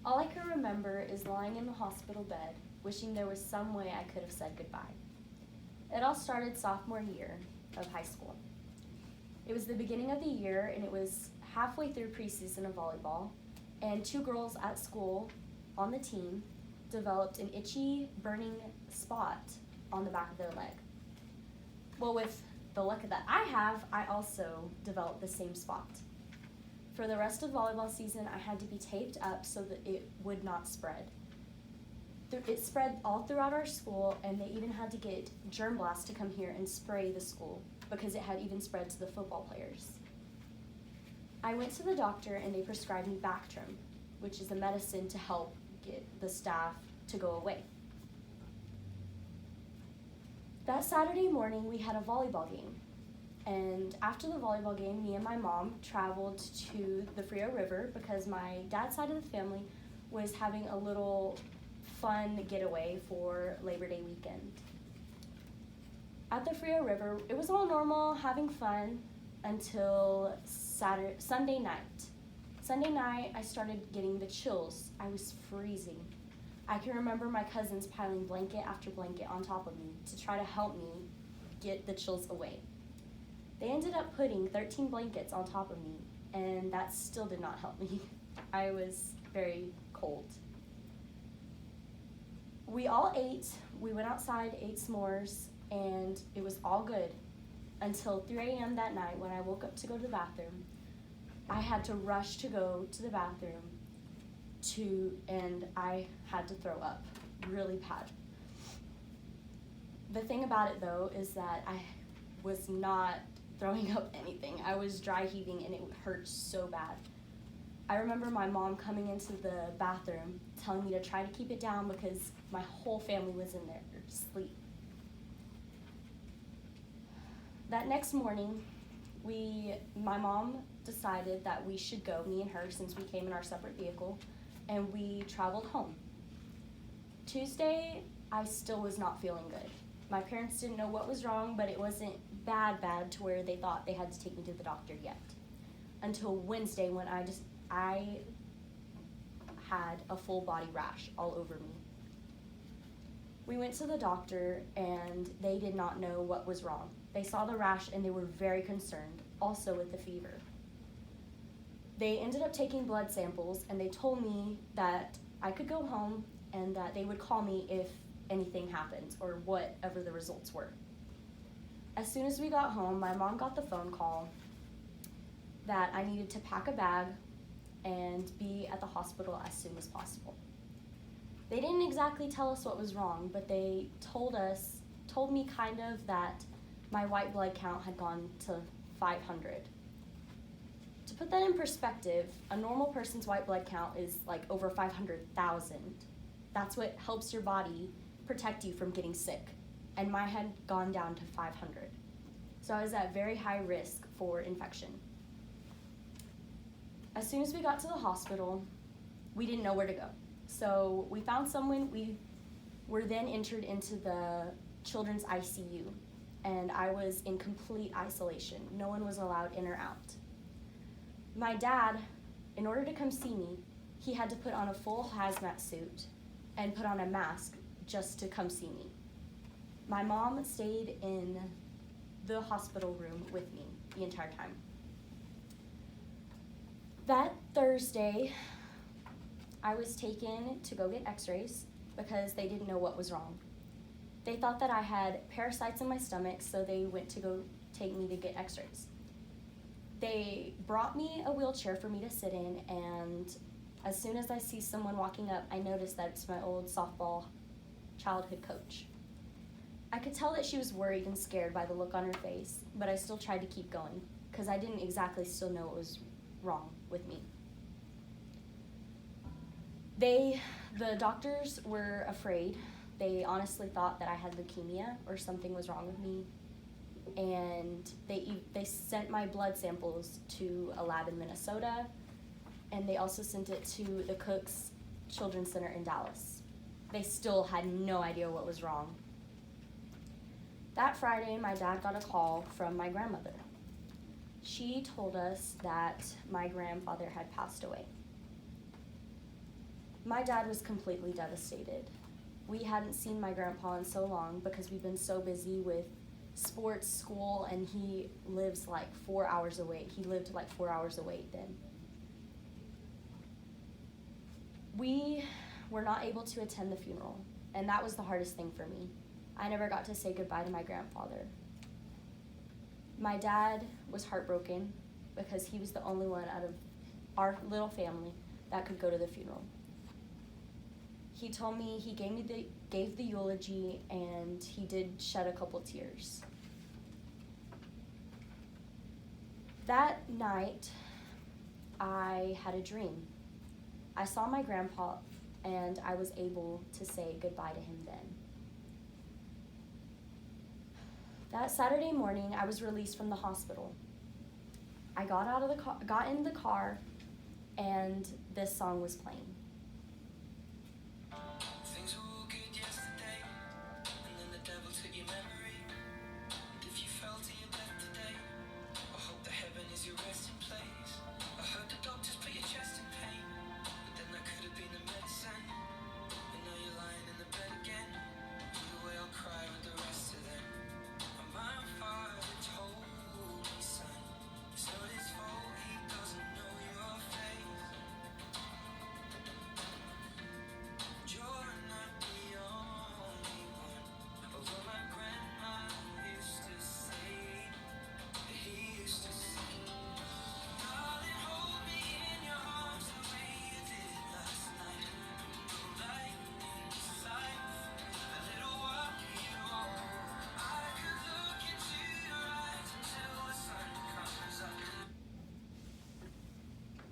All I can remember is lying in the hospital bed, wishing there was some way I could have said goodbye. It all started sophomore year of high school. It was the beginning of the year, and it was halfway through preseason of volleyball, and two girls at school on the team developed an itchy, burning spot on the back of their leg. Well, with the luck that I have, I also developed the same spot. For the rest of volleyball season, I had to be taped up so that it would not spread. It spread all throughout our school, and they even had to get Germ Blast to come here and spray the school because it had even spread to the football players. I went to the doctor and they prescribed me Bactrim, which is a medicine to help get the staph to go away. That Saturday morning, we had a volleyball game. And after the volleyball game, me and my mom traveled to the Frio River because my dad's side of the family was having a little fun getaway for Labor Day weekend. At the Frio River, it was all normal, having fun, until Sunday night. Sunday night, I started getting the chills. I was freezing. I can remember my cousins piling blanket after blanket on top of me to try to help me get the chills away. They ended up putting 13 blankets on top of me, and that still did not help me. I was very cold. We all ate, we went outside, ate s'mores, and it was all good until 3 a.m. that night when I woke up to go to the bathroom. I had to rush to go to the bathroom and I had to throw up really bad. The thing about it though is that I was not throwing up anything. I was dry heaving and it hurt so bad. I remember my mom coming into the bathroom telling me to try to keep it down because my whole family was in there asleep. That next morning, my mom decided that we should go, me and her, since we came in our separate vehicle, and we traveled home. Tuesday, I still was not feeling good. My parents didn't know what was wrong, but it wasn't bad to where they thought they had to take me to the doctor yet. Until Wednesday when I had a full body rash all over me. We went to the doctor and they did not know what was wrong. They saw the rash and they were very concerned, also with the fever. They ended up taking blood samples and they told me that I could go home and that they would call me if anything happened or whatever the results were. As soon as we got home, my mom got the phone call that I needed to pack a bag and be at the hospital as soon as possible. They didn't exactly tell us what was wrong, but they told me kind of that my white blood count had gone to 500. To put that in perspective, a normal person's white blood count is like over 500,000. That's what helps your body protect you from getting sick. And mine had gone down to 500. So I was at very high risk for infection. As soon as we got to the hospital, we didn't know where to go. So we found someone. We were then entered into the children's ICU, and I was in complete isolation. No one was allowed in or out. My dad, in order to come see me, he had to put on a full hazmat suit and put on a mask just to come see me. My mom stayed in the hospital room with me the entire time. That Thursday, I was taken to go get x-rays because they didn't know what was wrong. They thought that I had parasites in my stomach, so they went to go take me to get x-rays. They brought me a wheelchair for me to sit in, and as soon as I see someone walking up, I notice that it's my old softball childhood coach. I could tell that she was worried and scared by the look on her face, but I still tried to keep going because I didn't exactly still know what was wrong with me. The doctors were afraid. They honestly thought that I had leukemia or something was wrong with me, and they sent my blood samples to a lab in Minnesota, and they also sent it to the Cook's Children's Center in Dallas. They still had no idea what was wrong. That Friday, my dad got a call from my grandmother. She told us that my grandfather had passed away. My dad was completely devastated. We hadn't seen my grandpa in so long because we've been so busy with sports, school, and he lives like 4 hours away. He lived like 4 hours away then. We were not able to attend the funeral, and that was the hardest thing for me. I never got to say goodbye to my grandfather. My dad was heartbroken because he was the only one out of our little family that could go to the funeral. He told me, he gave the eulogy, and he did shed a couple tears. That night, I had a dream. I saw my grandpa, and I was able to say goodbye to him then. That Saturday morning, I was released from the hospital. I got in the car, and this song was playing. Things were all good yesterday, and then the devil took your memory. And if you fell to your death today, I hope that heaven is your resting place. I heard the doctors put your chest in pain, but then that could have been the medicine. And now you're lying in the bed again. Either way, I'll cry with the rest of them. And my father told me, son, it's not his fault, he doesn't know your face. You're not the only one. Although my grandma used to say, he used to say, darling, hold me in your arms the way you did last night. No light inside, a little while you hold. I could look into your eyes until the sun comes up.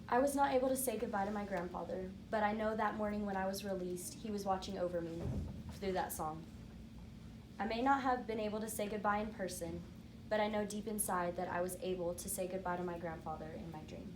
I was not able to say goodbye to my grandfather, but I know that morning when I was released, he was watching over me through that song. I may not have been able to say goodbye in person, but I know deep inside that I was able to say goodbye to my grandfather in my dream.